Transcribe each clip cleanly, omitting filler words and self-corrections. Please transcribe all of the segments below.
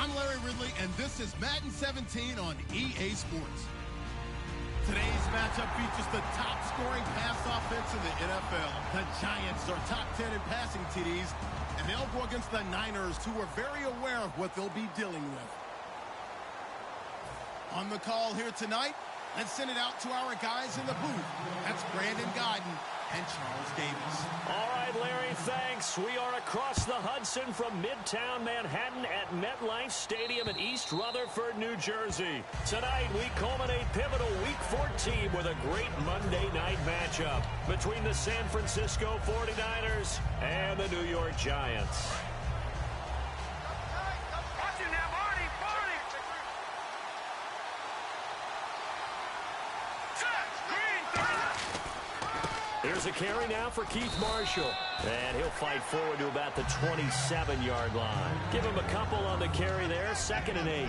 I'm Larry Ridley, and this is Madden 17 on EA Sports. Today's matchup features the top-scoring pass offense in the NFL. The Giants are top 10 in passing TDs, and they'll go against the Niners, who are very aware of what they'll be dealing with. On the call here tonight, let's send it out to our guys in the booth. That's Brandon Godden and Charles Davis. All right, Larry, thanks. We are across the Hudson from Midtown Manhattan at MetLife Stadium in East Rutherford, New Jersey. Tonight, we culminate pivotal Week 14 with a great Monday night matchup between the San Francisco 49ers and the New York Giants. Here's a carry now for Keith Marshall. And he'll fight forward to about the 27-yard line. Give him a couple on the carry there, 2nd and 8.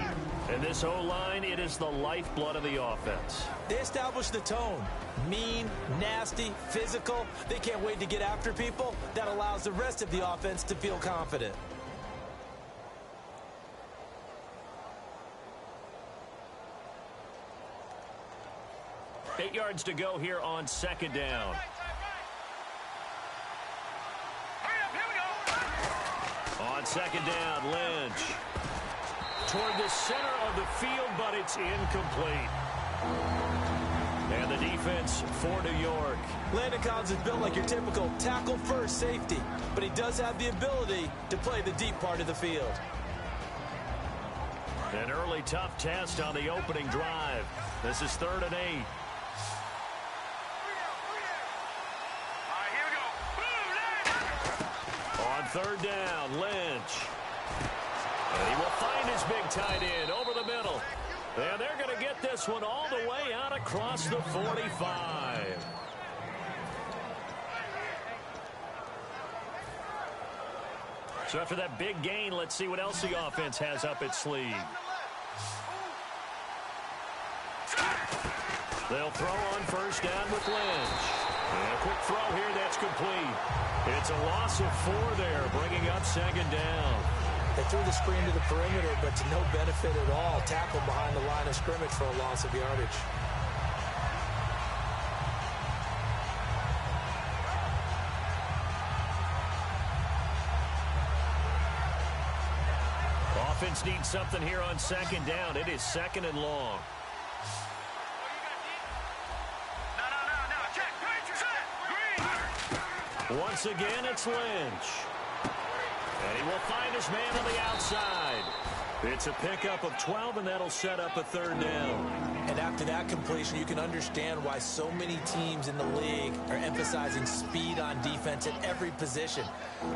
And this O-line, it is the lifeblood of the offense. They established the tone. Mean, nasty, physical. They can't wait to get after people. That allows the rest of the offense to feel confident. Eight yards to go here on 2nd down. On 2nd down, Lynch. Toward the center of the field, but it's incomplete. And the defense for New York. Landon Collins is built like your typical tackle-first safety, but he does have the ability to play the deep part of the field. An early tough test on the opening drive. This is 3rd and 8. On 3rd down, Lynch. And he will find his big tight end over the middle. And they're going to get this one all the way out across the 45. So after that big gain, let's see what else the offense has up its sleeve. They'll throw on 1st down with Lynch. And a quick throw here that's complete. It's a loss of 4 there, bringing up 2nd down. They threw the screen to the perimeter, but to no benefit at all. Tackled behind the line of scrimmage for a loss of yardage. Offense needs something here on 2nd down. It is 2nd and long. Once again, it's Lynch. And he will find his man on the outside. It's a pickup of 12, and that'll set up a 3rd down. And after that completion, you can understand why so many teams in the league are emphasizing speed on defense at every position.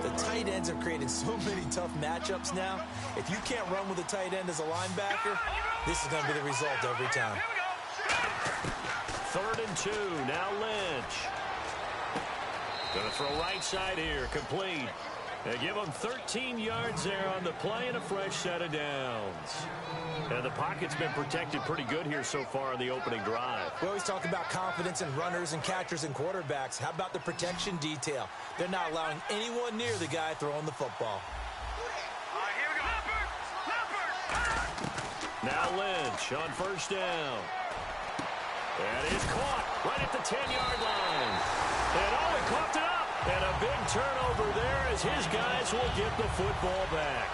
The tight ends are creating so many tough matchups now. If you can't run with a tight end as a linebacker, this is going to be the result every time. 3rd and 2, now Lynch. Going to throw right side here, complete. They give him 13 yards there on the play and a fresh set of downs. And the pocket's been protected pretty good here so far in the opening drive. We always talk about confidence in runners and catchers and quarterbacks. How about the protection detail? They're not allowing anyone near the guy throwing the football. Now Lynch on 1st down. And he's caught right at the 10-yard line. And he coughed it up. And a big turnover there as his guys will get the football back.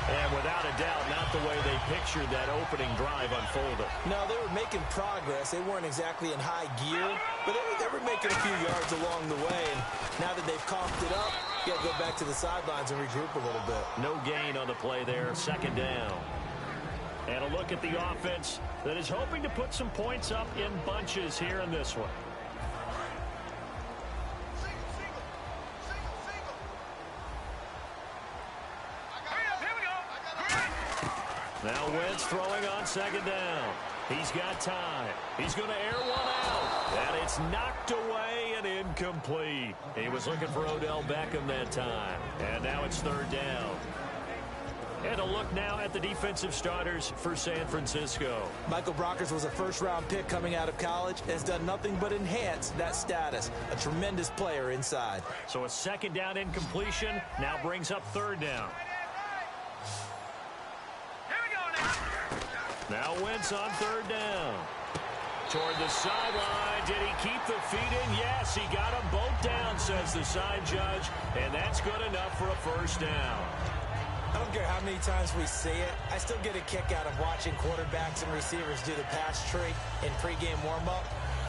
And without a doubt, not the way they pictured that opening drive unfolded. No, they were making progress. They weren't exactly in high gear, but they were making a few yards along the way. And now that they've coughed it up, you got to go back to the sidelines and regroup a little bit. No gain on the play there, 2nd down. And a look at the offense that is hoping to put some points up in bunches here in this one. Now Wentz throwing on 2nd down. He's got time. He's going to air one out. And it's knocked away and incomplete. He was looking for Odell Beckham that time. And now it's 3rd down. And a look now at the defensive starters for San Francisco. Michael Brockers was a first-round pick coming out of college and has done nothing but enhance that status. A tremendous player inside. So a 2nd down incompletion now brings up 3rd down. Now Wentz on third down. Toward the sideline. Did he keep the feet in? Yes, he got them both down, says the side judge. And that's good enough for a first down. I don't care how many times we see it. I still get a kick out of watching quarterbacks and receivers do the pass tree in pregame warm-up.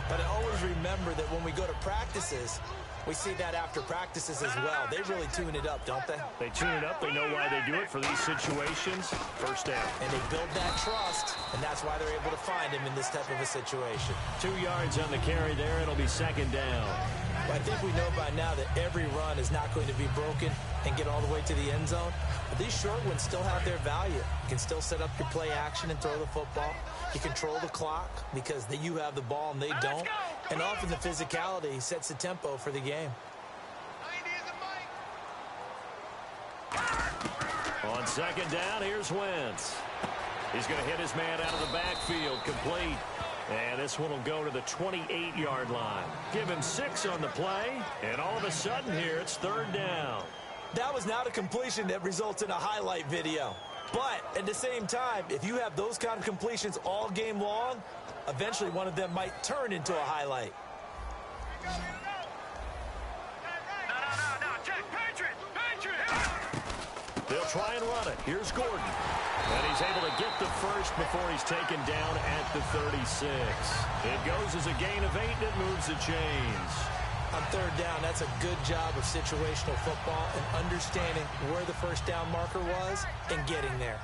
But I always remember that when we go to practices, we see that after practices as well. They really tune it up, don't they? They tune it up. They know why they do it for these situations. First down. And they build that trust, and that's why they're able to find him in this type of a situation. 2 yards on the carry there. It'll be second down. I think we know by now that every run is not going to be broken and get all the way to the end zone. But these short ones still have their value. You can still set up your play action and throw the football. You control the clock because you have the ball and they don't. And often the physicality sets the tempo for the game. On second down, here's Wentz. He's going to hit his man out of the backfield, complete. And this one will go to the 28-yard line. Give him 6 on the play, and all of a sudden here, it's third down. That was not a completion that results in a highlight video. But at the same time, if you have those kind of completions all game long, eventually one of them might turn into a highlight. They'll try and run it. Here's Gordon. And he's able to get the first before he's taken down at the 36. It goes as a gain of 8, and it moves the chains. On third down, that's a good job of situational football and understanding where the first down marker was and getting there.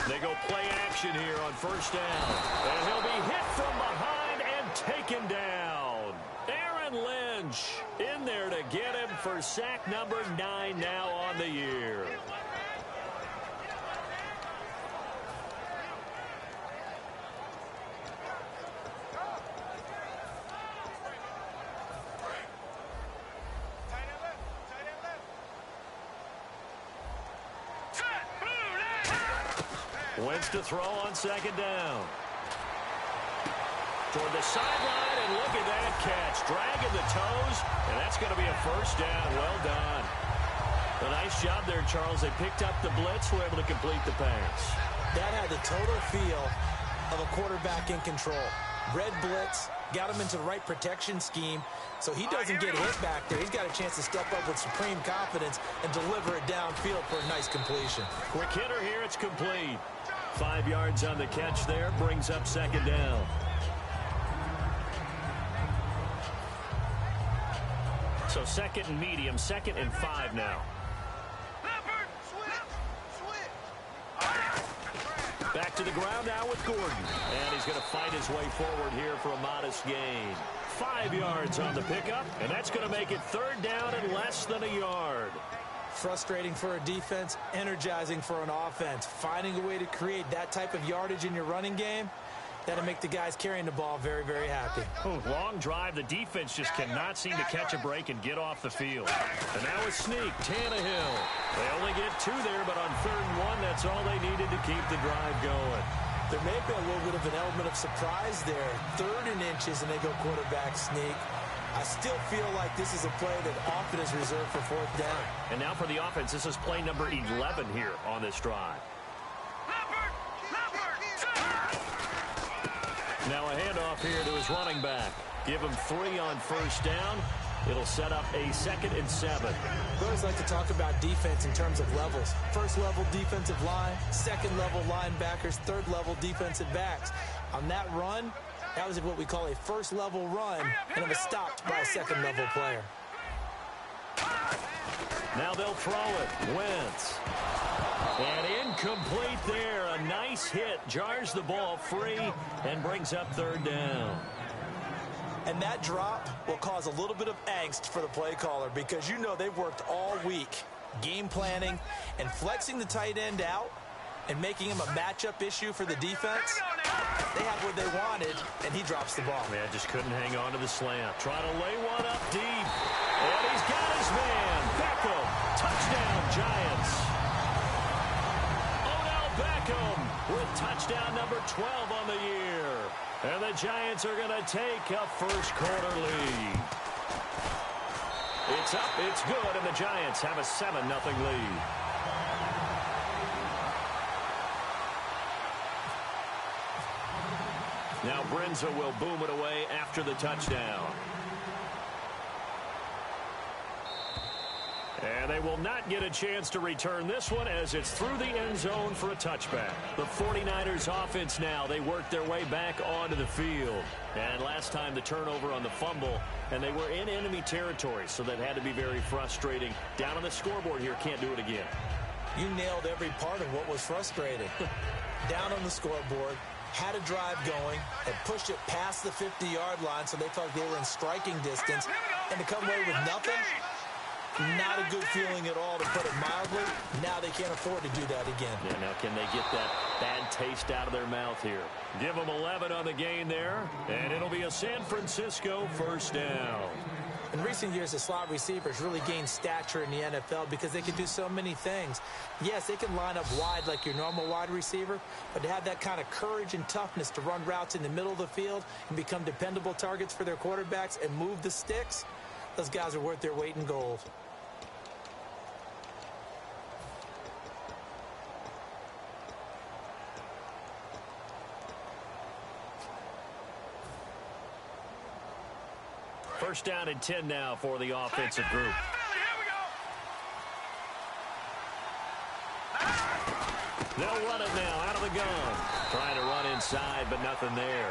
They go play action here on first down. And he'll be hit from behind and taken down. Aaron Lynch in there to get him for sack number 9 now on the year. Wentz to throw on second down. Toward the sideline, and look at that catch. Dragging the toes, and that's going to be a first down. Well done. A nice job there, Charles. They picked up the blitz, were able to complete the pass. That had the total feel of a quarterback in control. Red blitz, got him into the right protection scheme, so he doesn't get hit back there. He's got a chance to step up with supreme confidence and deliver it downfield for a nice completion. Quick hitter here, it's complete. 5 yards on the catch there, brings up second down. So second and medium, 2nd and 5 now. Back to the ground now with Gordon. And he's going to fight his way forward here for a modest gain. 5 yards on the pickup, and that's going to make it third down and less than a yard. Frustrating for a defense, energizing for an offense. Finding a way to create that type of yardage in your running game, that'll make the guys carrying the ball very, very happy. Long drive. The defense just cannot seem to catch a break and get off the field. And now a sneak. Tannehill. They only get 2 there, but on 3rd and 1, that's all they needed to keep the drive going. There may have been a little bit of an element of surprise there. 3rd and inches, and they go quarterback sneak. I still feel like this is a play that often is reserved for 4th down. And now for the offense, this is play number 11 here on this drive. Now a handoff here to his running back. Give him 3 on first down. It'll set up a 2nd and 7. We always like to talk about defense in terms of levels. 1st level defensive line, 2nd level linebackers, 3rd level defensive backs. On that run, that was what we call a 1st level run, and it was stopped by a 2nd level player. Now they'll throw it. Wentz. And incomplete there. A nice hit. Jars the ball free and brings up 3rd down. And that drop will cause a little bit of angst for the play caller because you know they've worked all week game planning and flexing the tight end out and making him a matchup issue for the defense. They have what they wanted, and he drops the ball. Man, just couldn't hang on to the slant. Trying to lay one up deep. And he's got his man. Beckham. Touchdown, Giants. Odell Beckham with touchdown number 12 on the year. And the Giants are going to take a 1st quarter lead. It's up, it's good, and the Giants have a 7-0 lead. Now Brinza will boom it away after the touchdown. And they will not get a chance to return this one as it's through the end zone for a touchback. The 49ers offense now, they worked their way back onto the field. And last time the turnover on the fumble, and they were in enemy territory, so that had to be very frustrating. Down on the scoreboard here, can't do it again. You nailed every part of what was frustrating. Down on the scoreboard, had a drive going, and pushed it past the 50-yard line so they felt they were in striking distance, and to come away with nothing, not a good feeling at all, to put it mildly. Now they can't afford to do that again. Yeah, now can they get that bad taste out of their mouth here? Give them 11 on the gain there, and it'll be a San Francisco first down. In recent years, the slot receivers really gained stature in the NFL because they can do so many things. Yes, they can line up wide like your normal wide receiver, but to have that kind of courage and toughness to run routes in the middle of the field and become dependable targets for their quarterbacks and move the sticks, those guys are worth their weight in gold. First down and 10 now for the offensive group. They'll run it now out of the gun. Trying to run inside, but nothing there.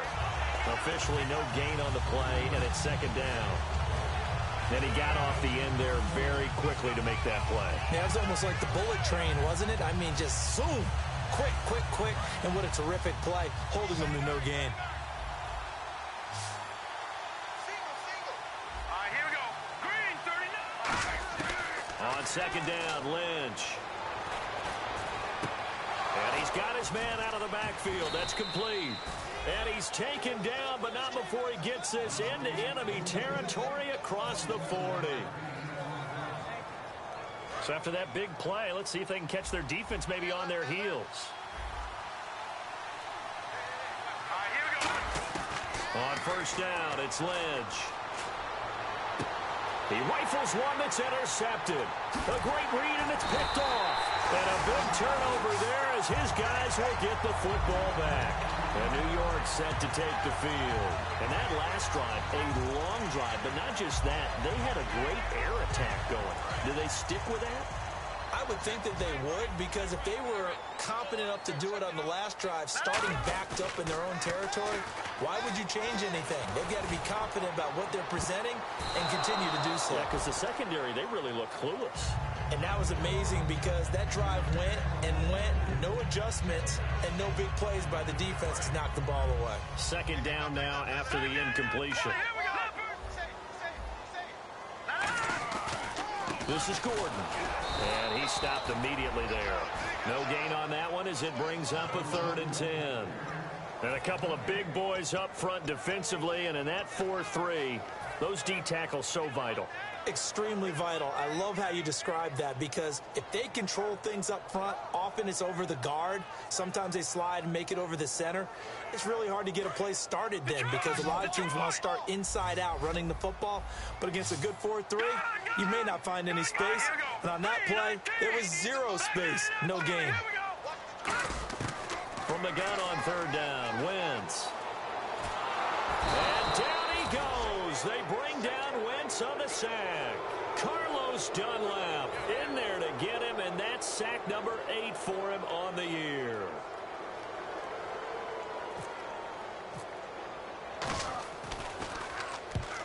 Officially no gain on the play, and it's second down. Then he got off the end there very quickly to make that play. Yeah, it was almost like the bullet train, wasn't it? I mean, just zoom. Quick, quick, quick. And what a terrific play, holding them to no gain. On second down, Lynch. And he's got his man out of the backfield. That's complete. And he's taken down, but not before he gets this into enemy territory across the 40. So after that big play, let's see if they can catch their defense maybe on their heels. On first down, it's Lynch. He rifles one that's intercepted. A great read, and it's picked off. And a big turnover there as his guys will get the football back. And New York set to take the field. And that last drive, a long drive, but not just that. They had a great air attack going. Do they stick with that? I would think that they would, because if they were confident enough to do it on the last drive, starting backed up in their own territory, why would you change anything? They've got to be confident about what they're presenting and continue to do so. Yeah, because the secondary, they really look clueless. And that was amazing because that drive went and went, no adjustments, and no big plays by the defense to knock the ball away. Second down now after the incompletion. This is Gordon. And he stopped immediately there. No gain on that one as it brings up a 3rd and 10. And a couple of big boys up front defensively, and in that 4-3, those D tackles so vital. Extremely vital. I love how you describe that, because if they control things up front, often it's over the guard. Sometimes they slide and make it over the center. It's really hard to get a play started then, because a lot of teams want to start inside out running the football. But against a good 4-3, you may not find any space. And on that play, there was zero space, no gain. From the gun on 3rd down, Wentz. And down he goes. They bring down Wentz on the sack. Carlos Dunlap in there to get him, and that's sack number 8 for him on the year.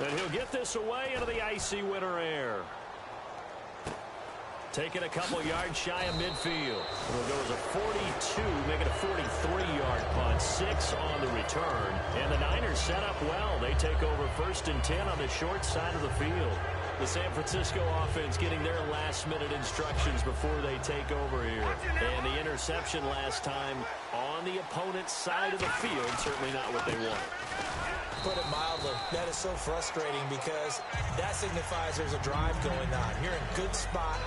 And he'll get this away into the icy winter air. Taking a couple yards shy of midfield. It'll go as a 42, make it a 43-yard punt. 6 on the return. And the Niners set up well. They take over 1st and 10 on the short side of the field. The San Francisco offense getting their last-minute instructions before they take over here. And the interception last time on the opponent's side of the field, certainly not what they wanted. Put it mildly, that is so frustrating, because that signifies there's a drive going on. You're in a good spot,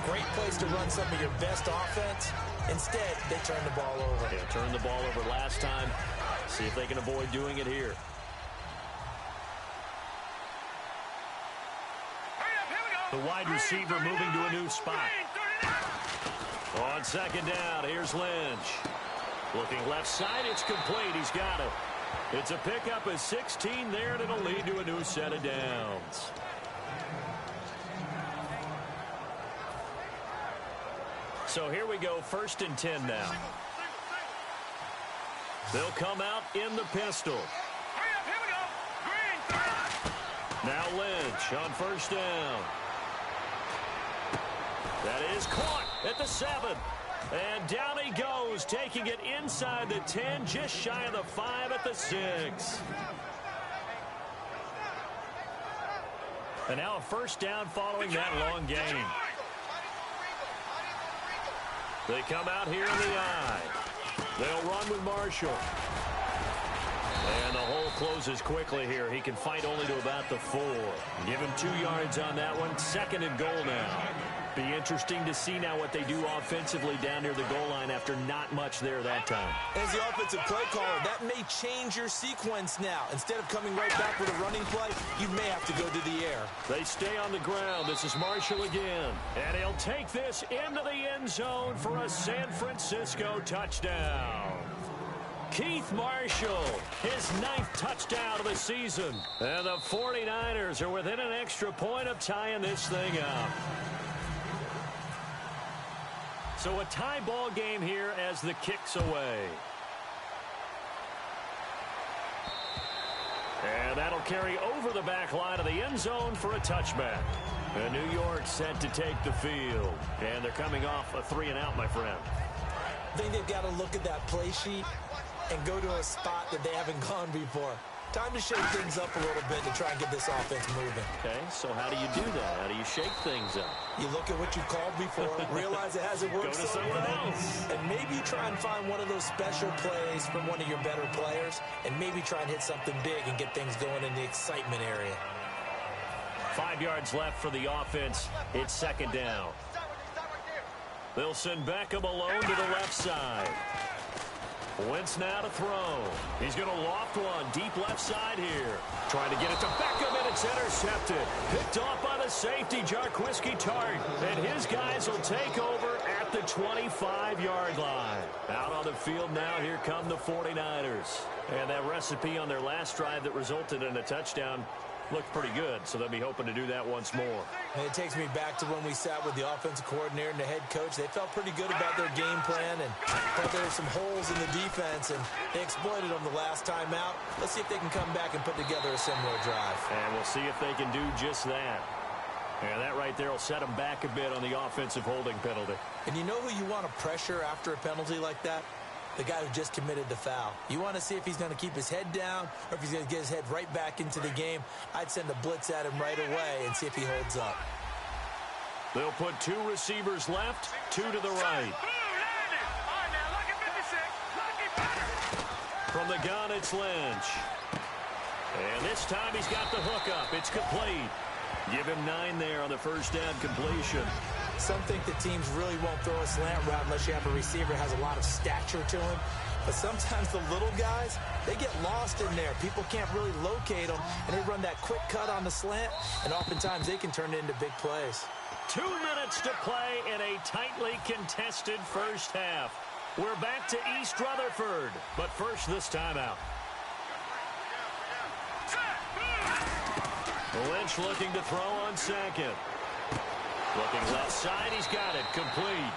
great place to run some of your best offense. Instead, they turn the ball over. Yeah, turned the ball over last time. See if they can avoid doing it here. Hurry up, here we The wide receiver moving to a new spot. On second down, here's Lynch. Looking left side, it's complete. He's got it. It's a pickup of 16 there, and it'll lead to a new set of downs. So here we go, 1st and 10 now. They'll come out in the pistol. Now Lynch on 1st down. That is caught at the 7. And down he goes, taking it inside the 10, just shy of the 5 at the 6. And now a 1st down following that long gain. They come out here in the I. They'll run with Marshall. And the hole closes quickly here. He can fight only to about the 4. Give him 2 yards on that one. 2nd and goal now. Be interesting to see now what they do offensively down near the goal line after not much there that time. As the offensive play caller, that may change your sequence now. Instead of coming right back with a running play, you may have to go to the air. They stay on the ground. This is Marshall again. And he'll take this into the end zone for a San Francisco touchdown. Keith Marshall, his 9th touchdown of the season. And the 49ers are within an extra point of tying this thing up. So a tie ball game here as the kick's away. And that'll carry over the back line of the end zone for a touchback. And New York set to take the field. And they're coming off a 3-and-out, my friend. I think they've got to look at that play sheet and go to a spot that they haven't gone before. Time to shake things up a little bit to try and get this offense moving. Okay, so how do you do that? How do you shake things up? You look at what you called before, realize it hasn't worked so someone else. And maybe try and find one of those special plays from one of your better players, and maybe try and hit something big and get things going in the excitement area. 5 yards left for the offense. It's 2nd down. They'll send Beckham alone to the left side. Wentz now to throw. He's going to loft one deep left side here. Trying to get it to Beckham, and it's intercepted. Picked off by the safety, Jarquiski Tart. And his guys will take over at the 25-yard line. Out on the field now, here come the 49ers. And that recipe on their last drive that resulted in a touchdown looked pretty good, so they'll be hoping to do that once more. And it takes me back to when we sat with the offensive coordinator and the head coach. They felt pretty good about their game plan and thought there were some holes in the defense, and they exploited them the last time out. Let's see if they can come back and put together a similar drive. And we'll see if they can do just that. And that right there will set them back a bit on the offensive holding penalty. And you know who you want to pressure after a penalty like that? The guy who just committed the foul. You want to see if he's going to keep his head down or if he's going to get his head right back into the game. I'd send a blitz at him right away and see if he holds up. They'll put 2 receivers left, 2 to the right. From the gun, it's Lynch. And this time he's got the hookup. It's complete. Give him 9 there on the 1st down completion. Some think that teams really won't throw a slant route unless you have a receiver that has a lot of stature to him. But sometimes the little guys, they get lost in there. People can't really locate them, and they run that quick cut on the slant, and oftentimes they can turn it into big plays. 2 minutes to play in a tightly contested first half. We're back to East Rutherford, but first this timeout. Lynch looking to throw on 2nd. Looking left side, he's got it, complete.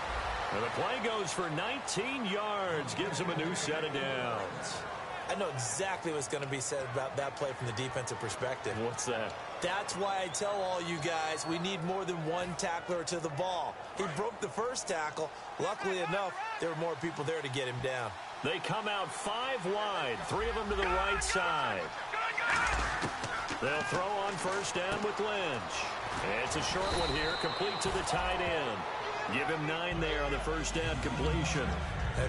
And the play goes for 19 yards, gives him a new set of downs. I know exactly what's going to be said about that play from the defensive perspective. What's that? That's why I tell all you guys we need more than one tackler to the ball. He broke the first tackle. Luckily enough, there were more people there to get him down. They come out 5 wide, 3 of them to the right side. They'll throw on 1st down with Lynch. It's a short one here, complete to the tight end. Give him 9 there on the 1st down completion.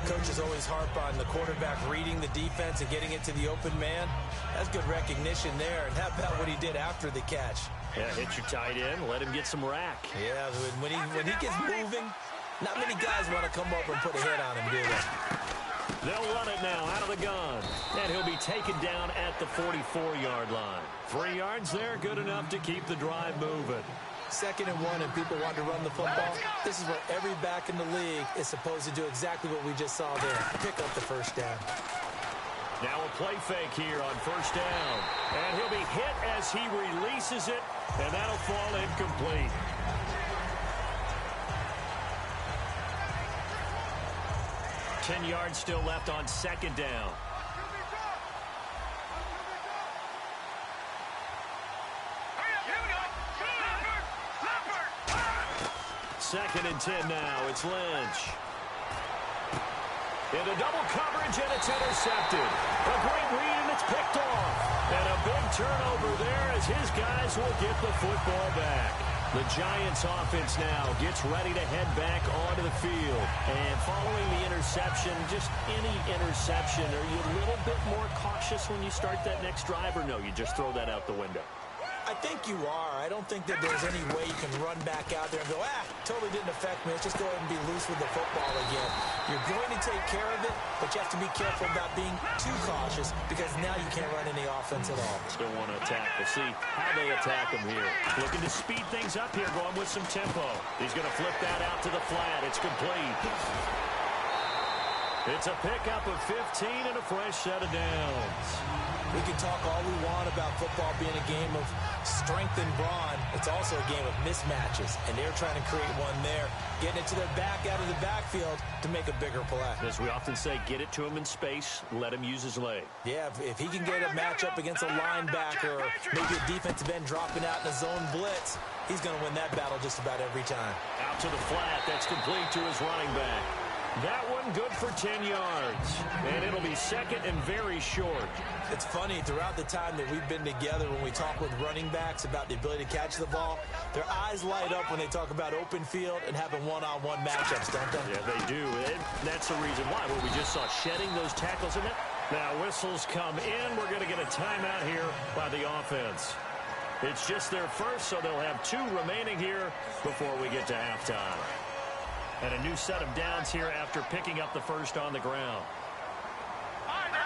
Coaches always harp on the quarterback reading the defense and getting it to the open man. That's good recognition there. And how about what he did after the catch? Yeah, hit your tight end, let him get some rack. Yeah, when he gets moving, not many guys want to come over and put a hit on him, do they? They'll run it now out of the gun. And he'll be taken down at the 44-yard line. 3 yards there, good enough to keep the drive moving. 2nd and 1 and people want to run the football. This is where every back in the league is supposed to do exactly what we just saw there. Pick up the first down. Now a play fake here on 1st down. And he'll be hit as he releases it, and that'll fall incomplete. Ten yards still left on 2nd down. Second and 10 now. It's Lynch. Into double coverage, and it's intercepted. A great read, and it's picked off. And a big turnover there as his guys will get the football back. The Giants offense now gets ready to head back onto the field. And following the interception, just any interception, are you a little bit more cautious when you start that next drive, or no, you just throw that out the window? I think you are. I don't think that there's any way you can run back out there and go, totally didn't affect me. Let's just go ahead and be loose with the football again. You're going to take care of it, but you have to be careful about being too cautious because now you can't run any offense at all. Still want to attack. We'll see how they attack him here. Looking to speed things up here, going with some tempo. He's going to flip that out to the flat. It's complete. It's a pickup of 15 and a fresh set of downs. We can talk all we want about football being a game of strength and brawn. It's also a game of mismatches, and they're trying to create one there, getting it to their back out of the backfield to make a bigger play. As we often say, get it to him in space, let him use his leg. Yeah, if he can get a matchup against a linebacker or maybe a defensive end dropping out in a zone blitz, he's going to win that battle just about every time. Out to the flat. That's complete to his running back. That one good for 10 yards. And it'll be second and very short. It's funny, throughout the time that we've been together, when we talk with running backs about the ability to catch the ball, their eyes light up when they talk about open field and having one-on-one matchups, don't they? Yeah, they do. And that's the reason why. Well, we just saw shedding those tackles in it. Now whistles come in. We're going to get a timeout here by the offense. It's just their first, so they'll have 2 remaining here before we get to halftime. And a new set of downs here after picking up the first on the ground.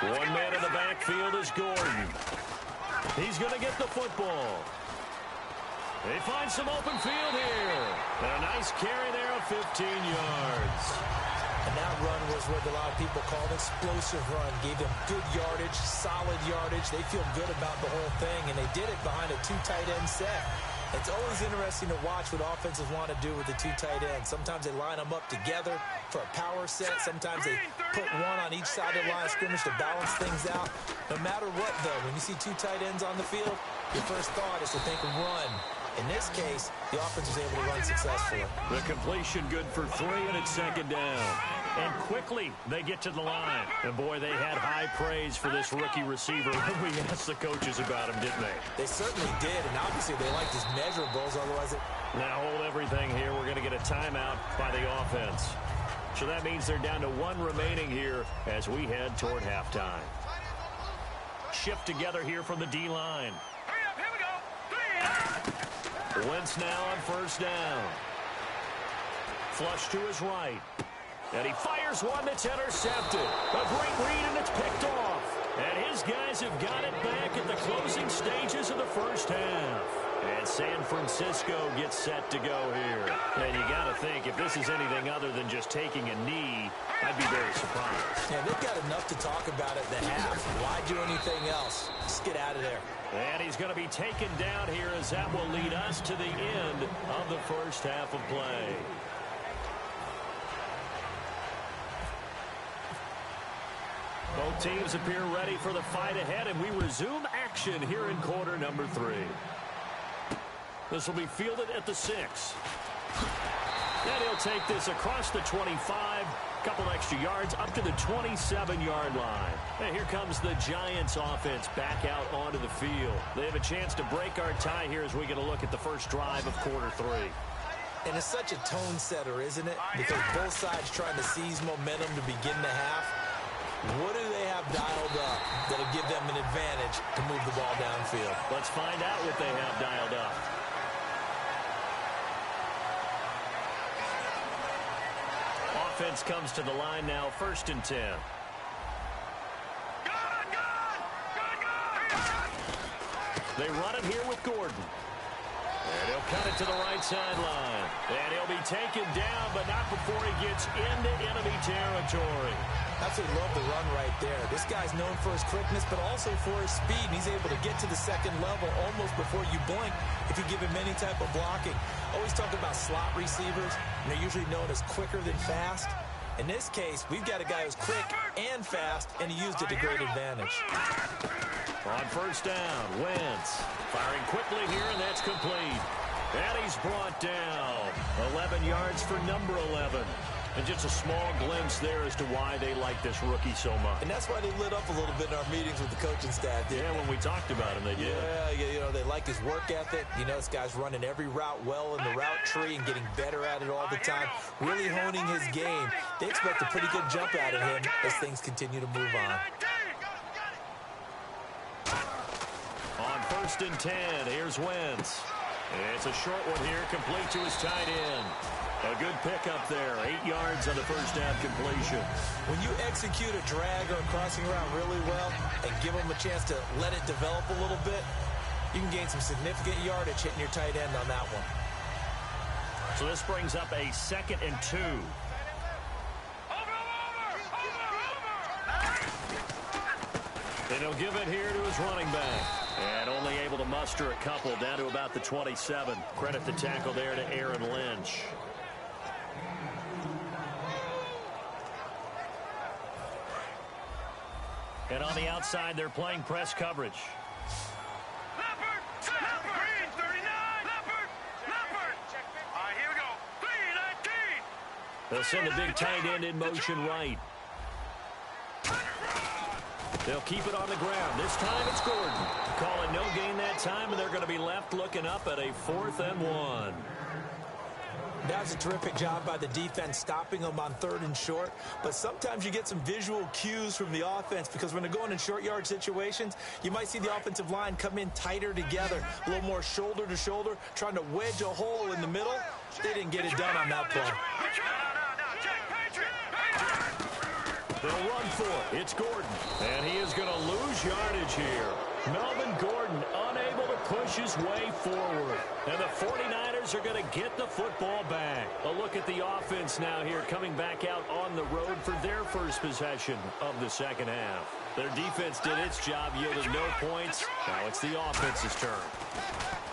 One man in the backfield is Gordon. He's going to get the football. They find some open field here. And a nice carry there of 15 yards. And that run was what a lot of people call an explosive run. Gave them good yardage, solid yardage. They feel good about the whole thing, and they did it behind a 2 tight end set. It's always interesting to watch what offenses want to do with the 2 tight ends. Sometimes they line them up together for a power set. Sometimes they put one on each side of the line of scrimmage to balance things out. No matter what, though, when you see 2 tight ends on the field, your first thought is to think run. In this case, the offense was able to run successfully. The completion good for 3, and it's second down. And quickly, they get to the line. And, boy, they had high praise for this rookie receiver when we asked the coaches about him, didn't they? They certainly did, and obviously they liked his measurables. Otherwise, Now hold everything here. We're going to get a timeout by the offense. So that means they're down to 1 remaining here as we head toward halftime. Shift together here from the D-line. Here we go. 3. Wentz now on first down. Flush to his right. And he fires one that's intercepted. A great read, and it's picked off. And his guys have got it back at the closing stages of the first half. And San Francisco gets set to go here. And you got to think, if this is anything other than just taking a knee, I'd be very surprised. yeah, they've got enough to talk about at the half. Why do anything else? Just get out of there. And he's going to be taken down here as that will lead us to the end of the first half of play. Both teams appear ready for the fight ahead, and we resume action here in quarter number 3. This will be fielded at the 6. And he'll take this across the 25, couple extra yards up to the 27-yard line. And here comes the Giants offense back out onto the field. They have a chance to break our tie here as we get a look at the first drive of quarter 3. And it's such a tone setter, isn't it? Because both sides trying to seize momentum to begin the half. What do they have dialed up that'll give them an advantage to move the ball downfield? Let's find out what they have dialed up. Offense comes to the line now, 1st and 10. They run it here with Gordon. And he'll cut it to the right sideline. And he'll be taken down, but not before he gets into enemy territory. Absolutely love the run right there. This guy's known for his quickness, but also for his speed. And he's able to get to the second level almost before you blink if you give him any type of blocking. Always talk about slot receivers, and they're usually known as quicker than fast. In this case, we've got a guy who's quick and fast, and he used it to great advantage. On first down, Wentz firing quickly here, and that's complete. And he's brought down. 11 yards for number 11. And just a small glimpse there as to why they like this rookie so much. And that's why they lit up a little bit in our meetings with the coaching staff. Yeah, when we talked about him, they did. Yeah, you know, they like his work ethic. You know, this guy's running every route well in the route tree and getting better at it all the time, really honing his game. They expect a pretty good jump out of him as things continue to move on. On first and 10, here's Wentz. It's a short one here, complete to his tight end. A good pickup there, 8 yards on the first down completion. When you execute a drag or a crossing route really well and give them a chance to let it develop a little bit, you can gain some significant yardage hitting your tight end on that one. So this brings up a 2nd and 2. And he'll give it here to his running back. And only able to muster a couple down to about the 27. Credit the tackle there to Aaron Lynch. And on the outside, they're playing press coverage. Leopard! Green, 39! Leopard! All right, here we go. 319! They'll send the big tight end in motion right. They'll keep it on the ground. This time it's Gordon. Call it no gain that time, and they're going to be left looking up at a 4th and 1. That's a terrific job by the defense stopping them on 3rd and short. But sometimes you get some visual cues from the offense because when they're going in short yard situations, you might see the offensive line come in tighter together, a little more shoulder to shoulder, trying to wedge a hole in the middle. They didn't get it done on that play. They'll run for it. It's Gordon. And he is going to lose yardage here. Melvin Gordon unable to push his way forward. And the 49ers are going to get the football back. A look at the offense now here coming back out on the road for their first possession of the second half. Their defense did its job, yielded no points. Now it's the offense's turn.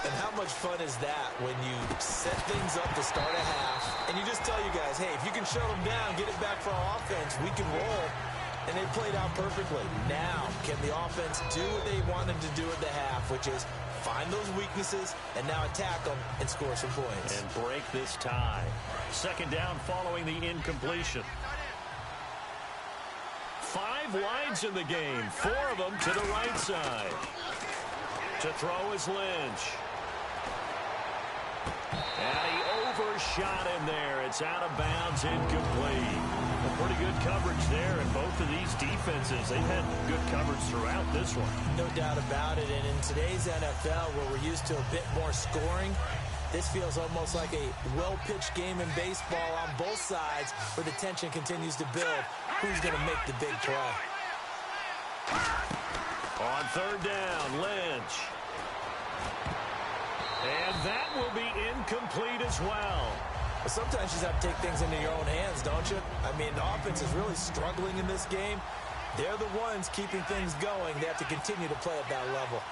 And how much fun is that when you set things up to start a half and you just tell you guys, hey, if you can shut them down, get it back for our offense, we can roll. And they played out perfectly. Now, can the offense do what they wanted to do at the half, which is find those weaknesses and now attack them and score some points. And break this tie. Second down following the incompletion. 5 wides in the game, 4 of them to the right side. To throw is Lynch. And he overshot him there. It's out of bounds, incomplete. Pretty good coverage there, and both of these defenses, they've had good coverage throughout this one. No doubt about it, and in today's NFL, where we're used to a bit more scoring, this feels almost like a well-pitched game in baseball on both sides, where the tension continues to build. Who's going to make the big play? On third down, Lynch. And that will be incomplete as well. But sometimes you just have to take things into your own hands, don't you? I mean, the offense is really struggling in this game. They're the ones keeping things going. They have to continue to play at that level.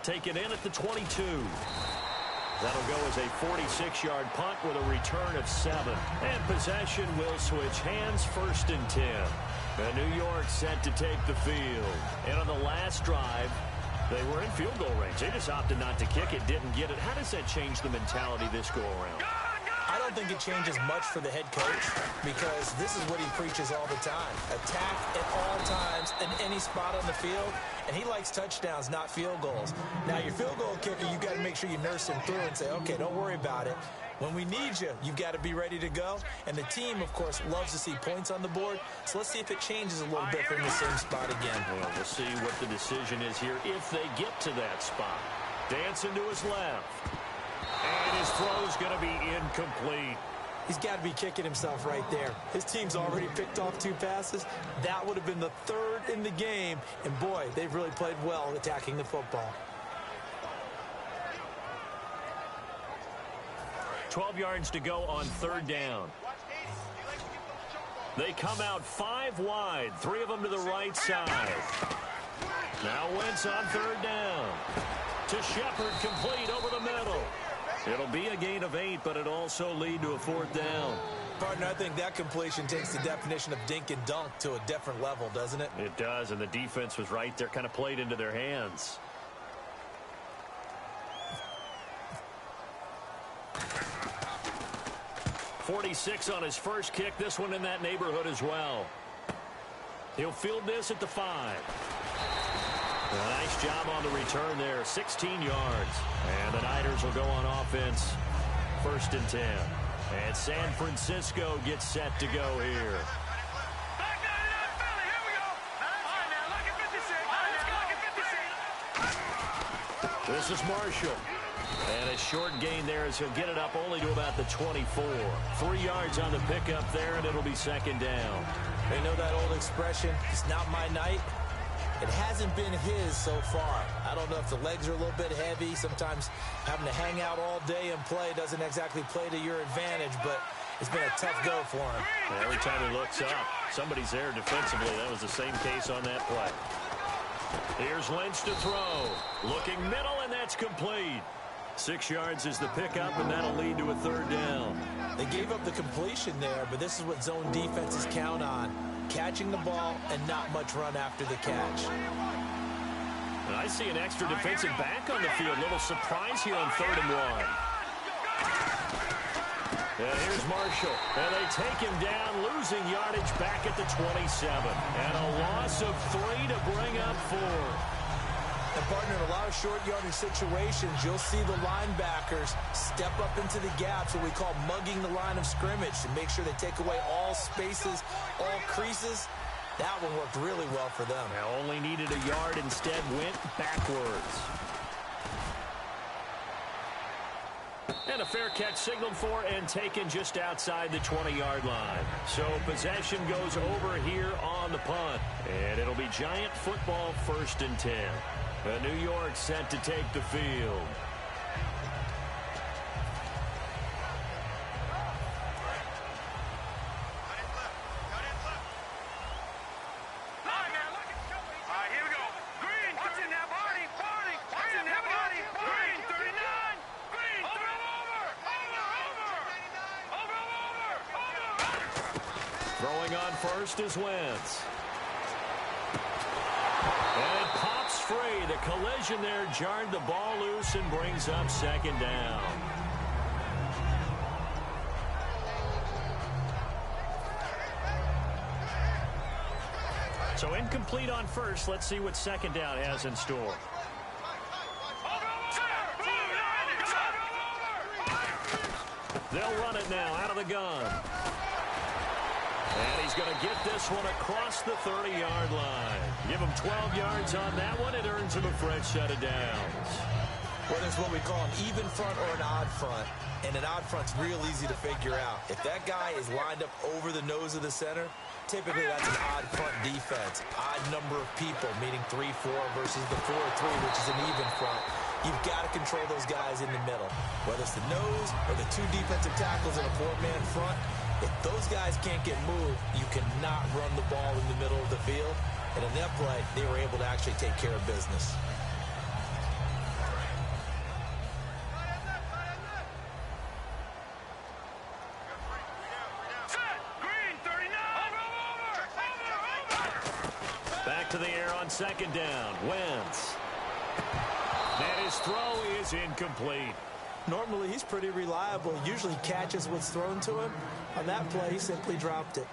Taken in at the 22. That'll go as a 46-yard punt with a return of 7. And possession will switch hands, 1st and 10. And New York set to take the field. And on the last drive, they were in field goal range. They just opted not to kick it, didn't get it. How does that change the mentality this go-around? I don't think it changes much for the head coach because this is what he preaches all the time. Attack at all times in any spot on the field, and he likes touchdowns, not field goals. Now, your field goal kicker, you've got to make sure you nurse him through and say, okay, don't worry about it. When we need you, you've got to be ready to go. And the team, of course, loves to see points on the board. So let's see if it changes a little bit from the same spot again. Well, we'll see what the decision is here if they get to that spot. Dancing to his left. And his throw is going to be incomplete. He's got to be kicking himself right there. His team's already picked off 2 passes. That would have been the 3rd in the game. And, boy, they've really played well attacking the football. 12 yards to go on 3rd down. They come out 5 wide, 3 of them to the right side. Now Wentz on 3rd down. To Shepard, complete over the middle. It'll be a gain of 8, but it'll also lead to a 4th down. Partner, I think that completion takes the definition of dink and dunk to a different level, doesn't it? It does, and the defense was right there, kind of played into their hands. .46 on his first kick. This one in that neighborhood as well. He'll field this at the 5. A nice job on the return there. 16 yards. And the Niners will go on offense. 1st and 10. And San Francisco gets set to go here. Back 99 Philly, here we go. All right, now, look at 56. All right, let's go. Look at 56. This is Marshall. And a short gain there as he'll get it up only to about the 24. 3 yards on the pickup there, and it'll be 2nd down. They know that old expression, it's not my night. It hasn't been his so far. I don't know if the legs are a little bit heavy. Sometimes having to hang out all day and play doesn't exactly play to your advantage, but it's been a tough go for him. And every time he looks up, somebody's there defensively. That was the same case on that play. Here's Lynch to throw. Looking middle, and that's complete. 6 yards is the pickup, and that'll lead to a 3rd down. They gave up the completion there, but this is what zone defenses count on. Catching the ball and not much run after the catch. And I see an extra defensive back on the field. Little surprise here on 3rd and 1. And here's Marshall. And they take him down, losing yardage back at the 27. And a loss of 3 to bring up 4. And, partner, in a lot of short yardage situations, you'll see the linebackers step up into the gaps, what we call mugging the line of scrimmage, to make sure they take away all spaces, all creases. That one worked really well for them. Now only needed a yard, instead went backwards. And a fair catch signaled for and taken just outside the 20-yard line. So possession goes over here on the punt. And it'll be Giant football 1st and 10. New York set to take the field. Throwing on first is Wentz. And it pops free. The collision there jarred the ball loose and brings up 2nd down. So incomplete on first. Let's see what 2nd down has in store. They'll run it now out of the gun. And he's going to get this one across the 30-yard line. Give him 12 yards on that one. It earns him a fresh set of downs. Well, there's what we call an even front or an odd front. And an odd front's real easy to figure out. If that guy is lined up over the nose of the center, typically that's an odd front defense. Odd number of people, meaning 3-4 versus the 4-3, which is an even front. You've got to control those guys in the middle. Whether it's the nose or the 2 defensive tackles in a 4-man front, if those guys can't get moved, you cannot run the ball in the middle of the field. And in that play, they were able to actually take care of business. Back to the air on 2nd down. Wentz. And his throw is incomplete. Normally, he's pretty reliable. Usually catches what's thrown to him. On that play, he simply dropped it.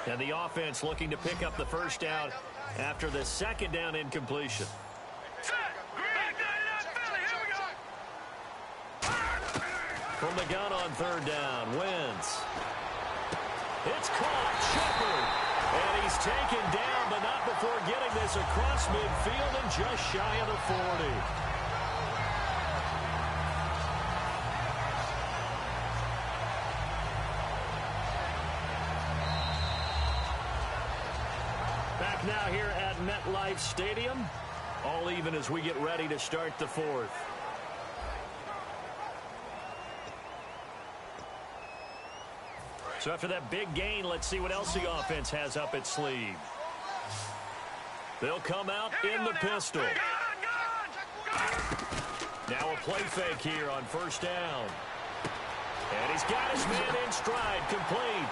And the offense looking to pick up the 1st down after the 2nd down incompletion. From the gun on 3rd down, Wentz. It's caught, Shepard. And he's taken down, but not before getting this across midfield and just shy of the 40. Back now here at MetLife Stadium. All even as we get ready to start the fourth. So after that big gain, let's see what else the offense has up its sleeve. They'll come out in the pistol. Now a play fake here on first down. And he's got his man in stride, complete.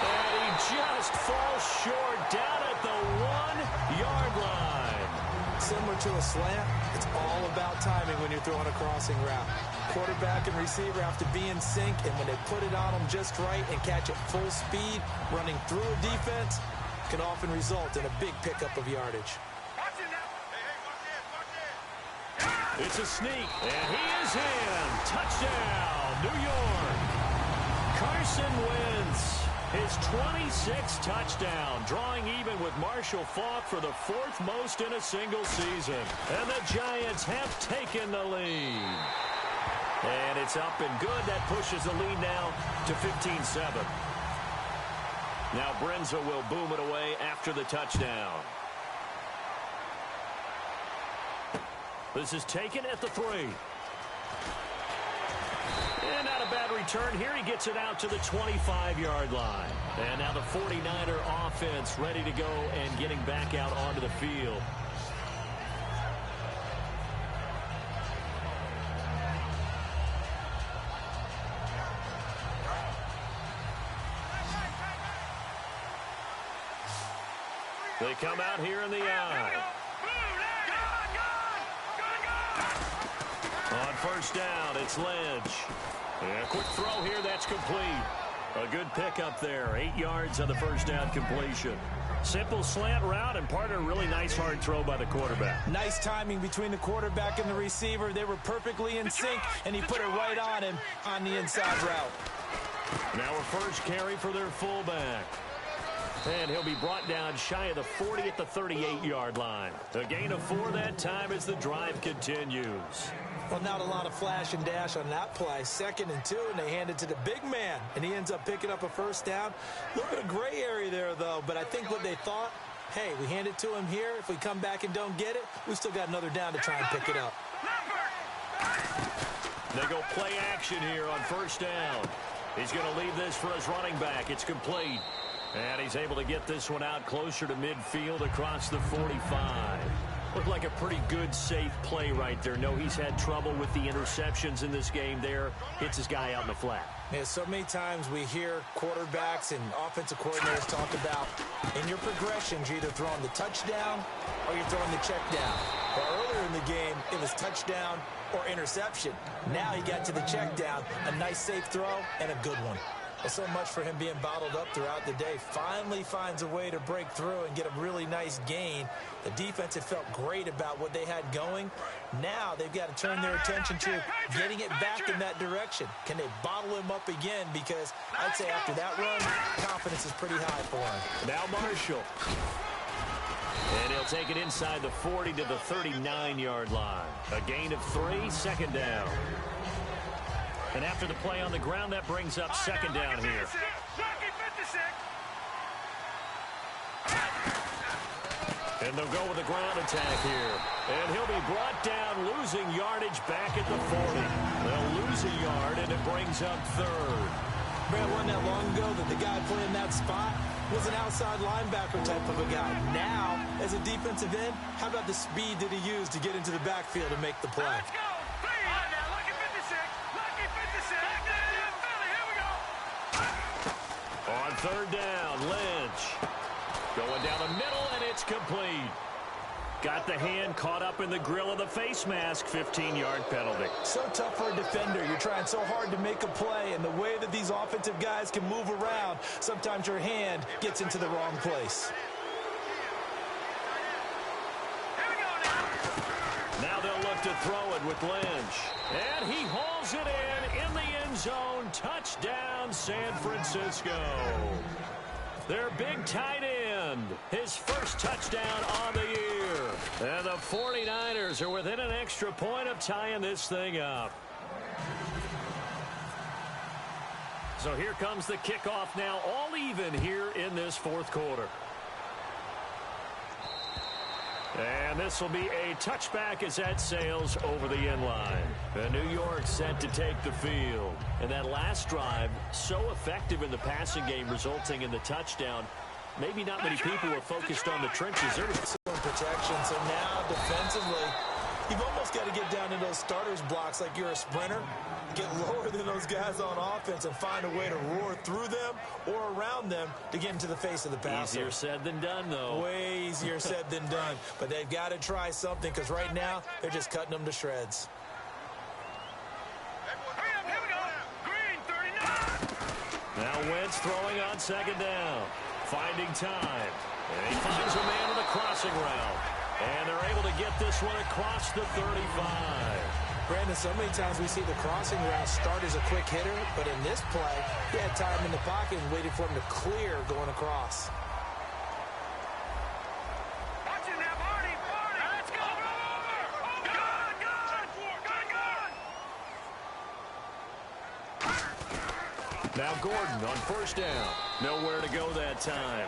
And he just falls short down at the 1-yard line. Similar to a slant, it's all about timing when you're throwing a crossing route. Quarterback and receiver have to be in sync, and when they put it on them just right and catch it full speed, running through a defense can often result in a big pickup of yardage. It's a sneak, and he is in. Touchdown, New York. Carson Wentz, his 26th touchdown, drawing even with Marshall Faulk for the 4th most in a single season. And the Giants have taken the lead. And it's up and good. That pushes the lead now to 15-7. Now Brenza will boom it away after the touchdown. This is taken at the 3. And not a bad return here. He gets it out to the 25-yard line. And now the 49er offense ready to go and getting back out onto the field. They come out here in the eye. On first down, it's Lynch. And a quick throw here, that's complete. A good pickup there. 8 yards on the first down completion. Simple slant route, and part of a really nice hard throw by the quarterback. Nice timing between the quarterback and the receiver. They were perfectly in sync, and he put it right on him on the inside route. Now a first carry for their fullback. And he'll be brought down shy of the 40 at the 38-yard line. A gain of 4 that time as the drive continues. Well, not a lot of flash and dash on that play. 2nd and 2, and they hand it to the big man, and he ends up picking up a first down. A little bit of gray area there, though, but I think what they thought, hey, we hand it to him here. If we come back and don't get it, we still got another down to try and pick it up. They go play action here on first down. He's going to leave this for his running back. It's complete. And he's able to get this one out closer to midfield across the 45. Looked like a pretty good, safe play right there. No, he's had trouble with the interceptions in this game there. Hits his guy out in the flat. Yeah, so many times we hear quarterbacks and offensive coordinators talk about in your progressions, you're either throwing the touchdown or you're throwing the check down. But earlier in the game, it was touchdown or interception. Now he got to the check down, a nice safe throw, and a good one. So much for him being bottled up throughout the day. Finally finds a way to break through and get a really nice gain. The defense had felt great about what they had going. Now they've got to turn their attention to getting it back in that direction. Can they bottle him up again? Because I'd say after that run, confidence is pretty high for him. Now Marshall. And he'll take it inside the 40 to the 39-yard line. A gain of 3, 2nd down. And after the play on the ground, that brings up 2nd down here. And they'll go with the ground attack here. And he'll be brought down, losing yardage back at the 40. They'll lose a yard, and it brings up 3rd. Brad, wasn't that long ago that the guy playing that spot was an outside linebacker type of a guy. Now, as a defensive end, how about the speed that he used to get into the backfield and make the play? Let's go. On 3rd down, Lynch. Going down the middle, and it's complete. Got the hand caught up in the grill of the face mask. 15-yard penalty. So tough for a defender. You're trying so hard to make a play, and the way that these offensive guys can move around, sometimes your hand gets into the wrong place. Now they'll look to throw it with Lynch. And he hauls it in the end zone. Touchdown, San Francisco. Their big tight end. His first touchdown on the year. And the 49ers are within an extra point of tying this thing up. So here comes the kickoff now, all even here in this fourth quarter. And this will be a touchback as that sails over the end line. And New York set to take the field. And that last drive, so effective in the passing game, resulting in the touchdown. Maybe not many people were focused on the trenches. There was excellent protection. So now defensively, you've almost got to get down in those starters blocks like you're a sprinter. Get lower than those guys on offense and find a way to roar through them or around them to get into the face of the passer. Easier said than done, though. Way easier said than done. But they've got to try something because right now they're just cutting them to shreds. Here we go. Green 39. Now Wentz throwing on second down. Finding time. And he finds a man with a crossing route. And they're able to get this one across the 35. Brandon, so many times we see the crossing route start as a quick hitter, but in this play, he had time in the pocket and waited for him to clear going across. Watch it now, Barney. Let's go. Good. Now Gordon on first down. Nowhere to go that time.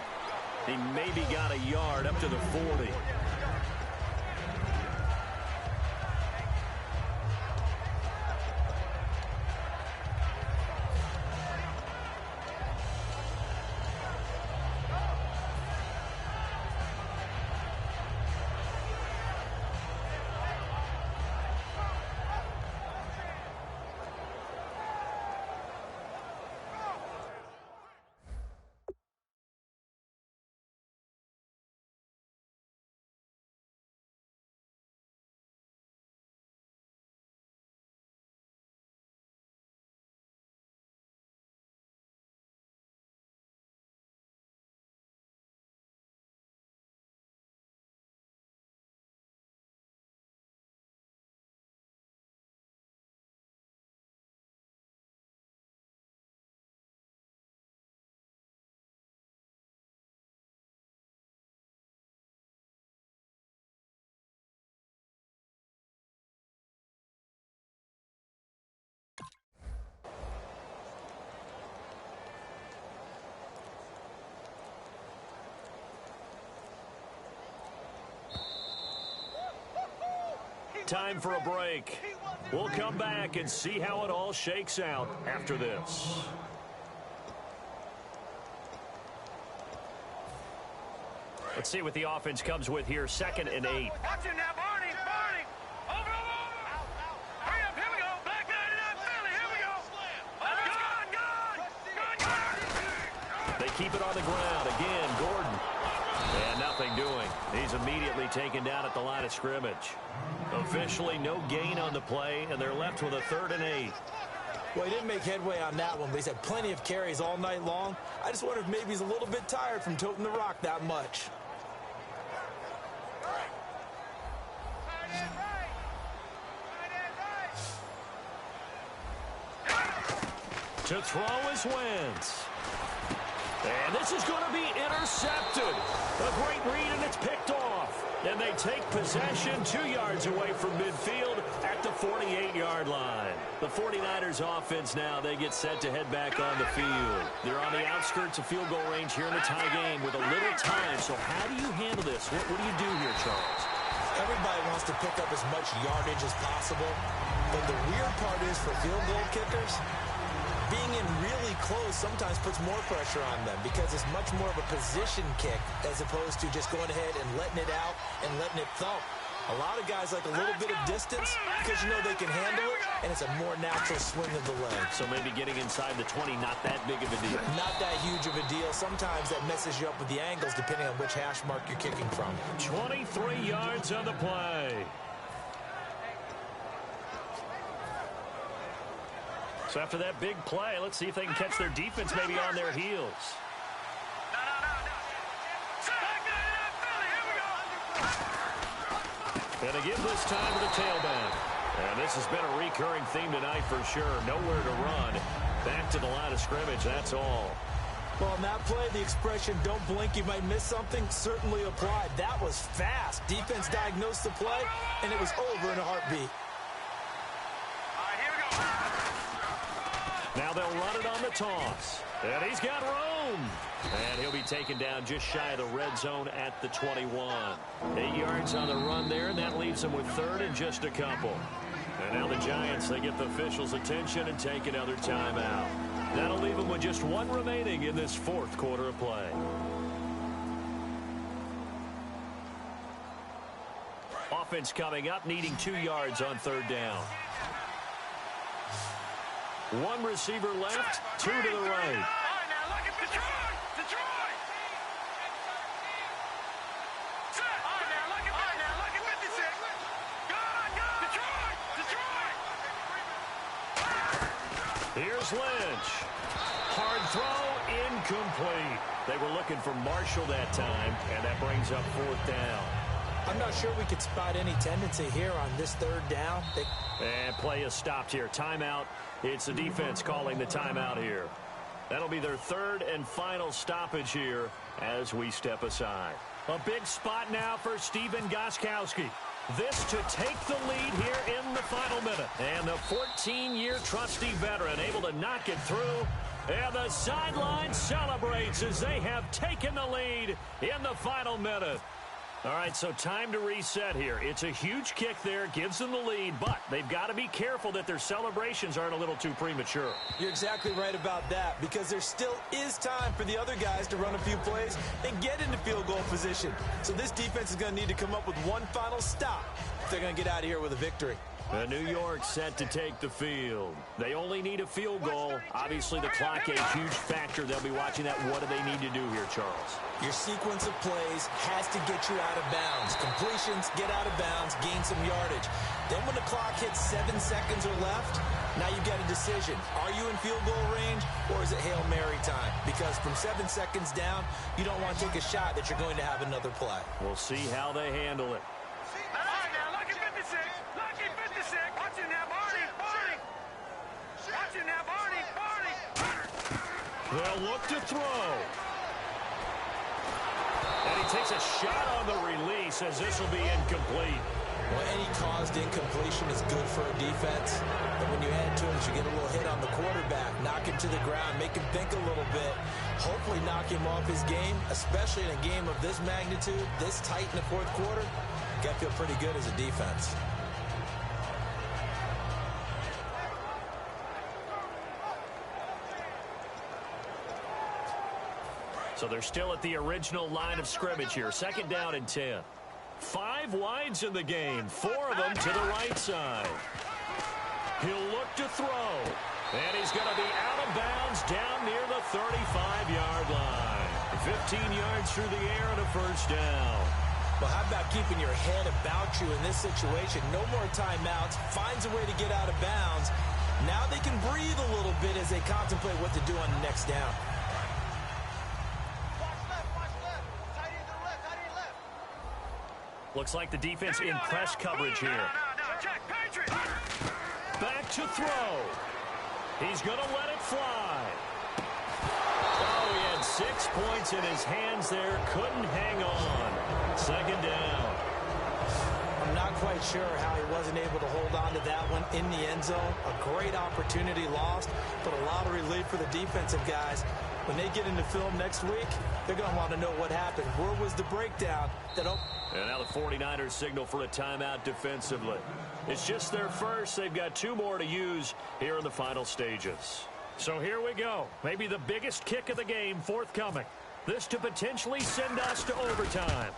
He maybe got a yard up to the 40. Time for a break. We'll come back and see how it all shakes out after this. Let's see what the offense comes with here. 2nd and 8. Watch it now, Barney. Over. Hurry up, here we go. Black 99 Philly, here we go. Gone. They keep it on the ground. Again, Gordon. And nothing doing. He's immediately taken down at the line of scrimmage. Officially no gain on the play, and they're left with a 3rd and 8. Well, he didn't make headway on that one, but he's had plenty of carries all night long. I just wonder if maybe he's a little bit tired from toting the rock that much. To throw is Wentz. And this is going to be intercepted. A great read, and it's picked off. And they take possession 2 yards away from midfield at the 48-yard line. The 49ers offense now, they get set to head back on the field. They're on the outskirts of field goal range here in the tie game with a little time. So how do you handle this? What do you do here, Charles? Everybody wants to pick up as much yardage as possible. But the weird part is for field goal kickers, being in really close sometimes puts more pressure on them because it's much more of a position kick as opposed to just going ahead and letting it out and letting it thump. A lot of guys like a little bit of distance because you know they can handle it, and it's a more natural swing of the leg. So maybe getting inside the 20, not that big of a deal. Not that huge of a deal. Sometimes that messes you up with the angles depending on which hash mark you're kicking from. 23 yards on the play. So after that big play, let's see if they can catch their defense maybe on their heels. And they give this time to the tailback. And this has been a recurring theme tonight for sure. Nowhere to run. Back to the line of scrimmage, that's all. Well, on that play, the expression, don't blink, you might miss something, certainly applied. That was fast. Defense diagnosed the play, and it was over in a heartbeat. Now they'll run it on the toss. And he's got room. And he'll be taken down just shy of the red zone at the 21. 8 yards on the run there, and that leaves them with third and just a couple. And now the Giants, they get the officials' attention and take another timeout. That'll leave them with just one remaining in this fourth quarter of play. Offense coming up, needing 2 yards on third down. One receiver left, two to the right. Here's Lynch. Hard throw, incomplete. They were looking for Marshall that time, and that brings up fourth down. I'm not sure we could spot any tendency here on this third down. And play is stopped here. Timeout. It's the defense calling the timeout here. That'll be their third and final stoppage here as we step aside. A big spot now for Stephen Gostkowski. This to take the lead here in the final minute. And the 14-year trusty veteran able to knock it through. And the sideline celebrates as they have taken the lead in the final minute. All right, so time to reset here. It's a huge kick there, gives them the lead, but they've got to be careful that their celebrations aren't a little too premature. You're exactly right about that, because there still is time for the other guys to run a few plays and get into field goal position. So this defense is going to need to come up with one final stop if they're going to get out of here with a victory. New York set to take the field. They only need a field goal. Obviously, the clock a huge factor. They'll be watching that. What do they need to do here, Charles? Your sequence of plays has to get you out of bounds. Completions, get out of bounds, gain some yardage. Then when the clock hits 7 seconds or left, now you've got a decision. Are you in field goal range, or is it Hail Mary time? Because from 7 seconds down, you don't want to take a shot that you're going to have another play. We'll see how they handle it. They'll look to throw. And he takes a shot on the release as this will be incomplete. Well, any caused incompletion is good for a defense. But when you add to it, you get a little hit on the quarterback, knock him to the ground, make him think a little bit, hopefully knock him off his game, especially in a game of this magnitude, this tight in the fourth quarter. Got to feel pretty good as a defense. So they're still at the original line of scrimmage here. Second down and 10. 5 wides in the game. 4 of them to the right side. He'll look to throw. And he's going to be out of bounds down near the 35-yard line. 15 yards through the air and a first down. Well, how about keeping your head about you in this situation? No more timeouts. Finds a way to get out of bounds. Now they can breathe a little bit as they contemplate what to do on the next down. Looks like the defense in press coverage here. Back to throw. He's going to let it fly. Oh, he had 6 points in his hands there. Couldn't hang on. Second down. I'm not quite sure how he wasn't able to hold on to that one in the end zone. A great opportunity lost, but a lot of relief for the defensive guys. When they get into film next week, they're going to want to know what happened. Where was the breakdown? And now the 49ers signal for a timeout defensively. It's just their first. They've got 2 more to use here in the final stages. So here we go. Maybe the biggest kick of the game forthcoming. This to potentially send us to overtime.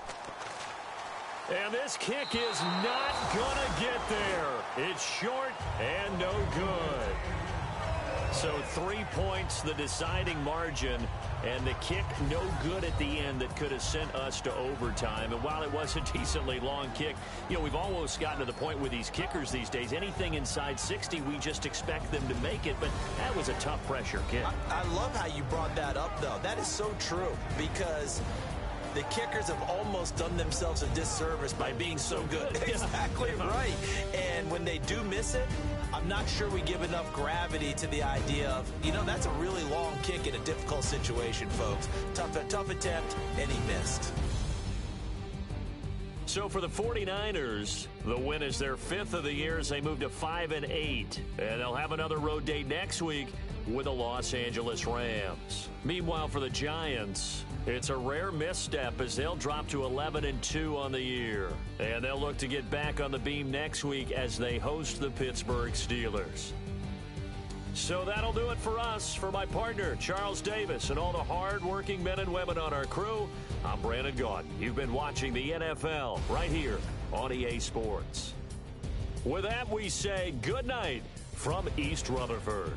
And this kick is not going to get there. It's short and no good. So 3 points, the deciding margin, and the kick no good at the end that could have sent us to overtime. And while it was a decently long kick, you know, we've almost gotten to the point with these kickers these days. Anything inside 60, we just expect them to make it, but that was a tough pressure kick. I love how you brought that up, though. That is so true, because the kickers have almost done themselves a disservice by being so good. Exactly right. And when they do miss it, I'm not sure we give enough gravity to the idea of, that's a really long kick in a difficult situation, folks. Tough attempt, and he missed. So for the 49ers, the win is their 5th of the year as they move to 5-8. And they'll have another road date next week with the Los Angeles Rams. Meanwhile, for the Giants, it's a rare misstep as they'll drop to 11-2 on the year. And they'll look to get back on the beam next week as they host the Pittsburgh Steelers. So that'll do it for us. For my partner, Charles Davis, and all the hard-working men and women on our crew, I'm Brandon Gaudin. You've been watching the NFL right here on EA Sports. With that, we say good night from East Rutherford.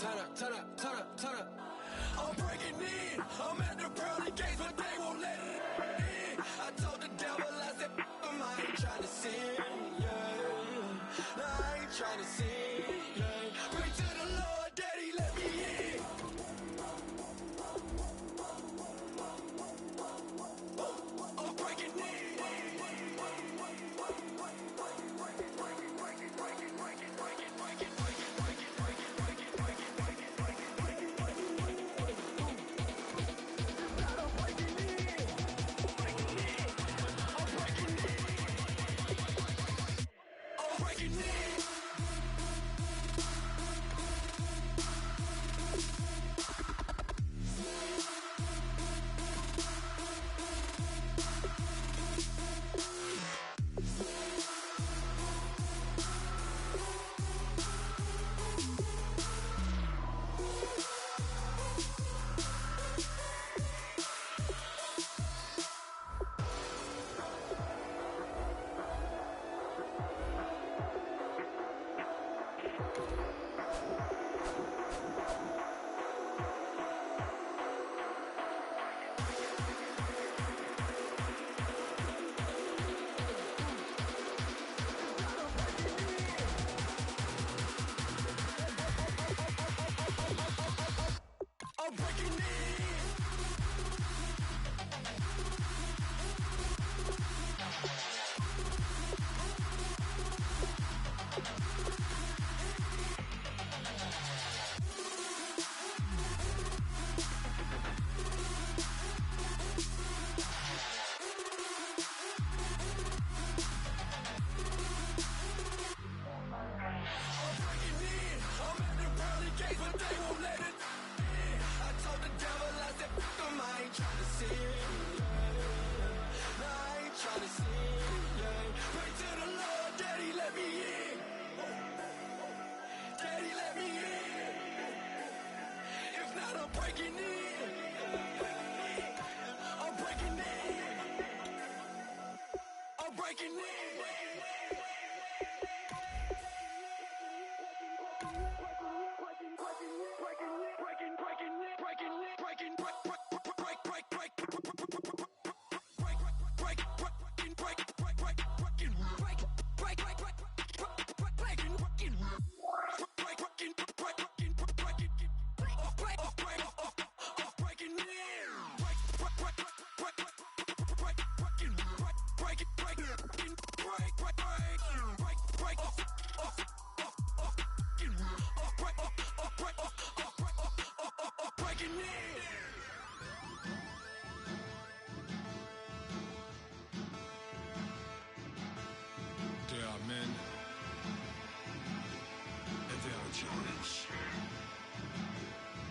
Turn up, turn up, turn up, turn up. I'm breaking in. I'm at the pearly gates, but they won't let it in. I told the devil, I said, I ain't trying to sin, yeah. No, I ain't trying to sin, yeah. Pray to the Lord, Daddy, let me in. I'm breaking in.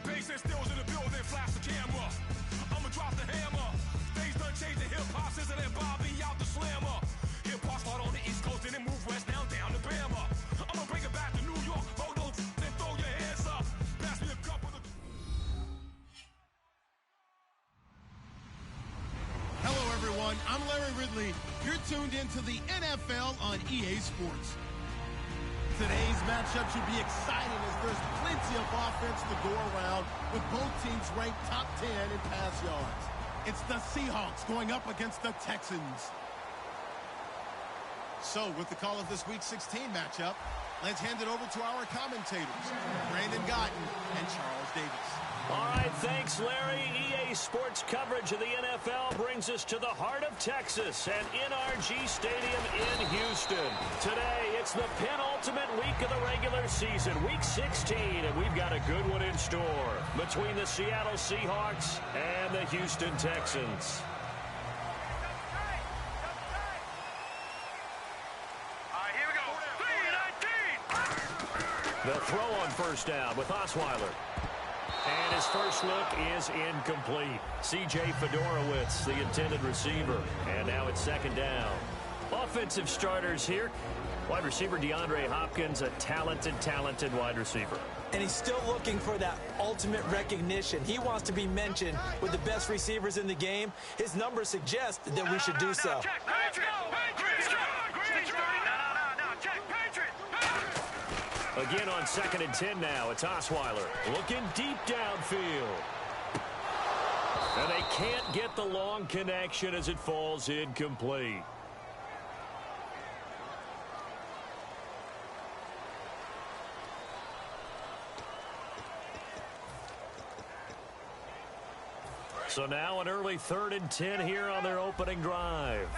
Bass and stills in the building, flash the camera. I'ma drop the hammer. Things done changed the hip-hop since I let Bobby out the slammer. Hip-hop start on the East Coast and then move west down to Bama. I'ma bring it back to New York. Hold on, then throw your hands up. Pass me a cup of the... Hello, everyone. I'm Larry Ridley. You're tuned into the NFL on EA Sports. Today's matchup should be exciting as there's plenty of offense to go around with both teams ranked top 10 in pass yards. It's the Seahawks going up against the Texans. So, with the call of this Week 16 matchup, let's hand it over to our commentators, Brandon Gotton and Charles Davis. All right, thanks, Larry. EA Sports coverage of the NFL brings us to the heart of Texas at NRG Stadium in Houston. Today, it's the penultimate week of the regular season, Week 16, and we've got a good one in store between the Seattle Seahawks and the Houston Texans. Here we go. 3-19. The throw on first down with Osweiler. And his first look is incomplete. C.J. Fedorowicz, the intended receiver. And now it's second down. Offensive starters here. Wide receiver DeAndre Hopkins, a talented wide receiver. And he's still looking for that ultimate recognition. He wants to be mentioned with the best receivers in the game. His numbers suggest that we should do so. Check, Patriot. Patriot. Check, Patriot. Again on 2nd and 10 now. It's Osweiler looking deep downfield. And they can't get the long connection as it falls incomplete. So now an early 3rd and 10 here on their opening drive.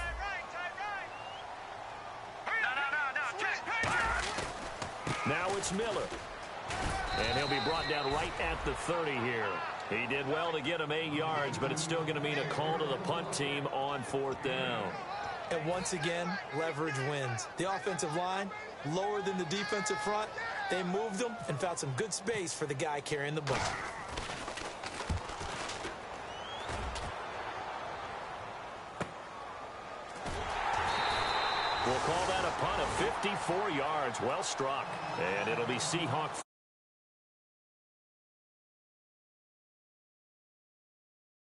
Now it's Miller. And he'll be brought down right at the 30 here. He did well to get him 8 yards, but it's still going to mean a call to the punt team on 4th down. And once again, leverage wins. The offensive line, lower than the defensive front. They moved them and found some good space for the guy carrying the ball. We'll call that a punt of 54 yards. Well struck. And it'll be Seahawk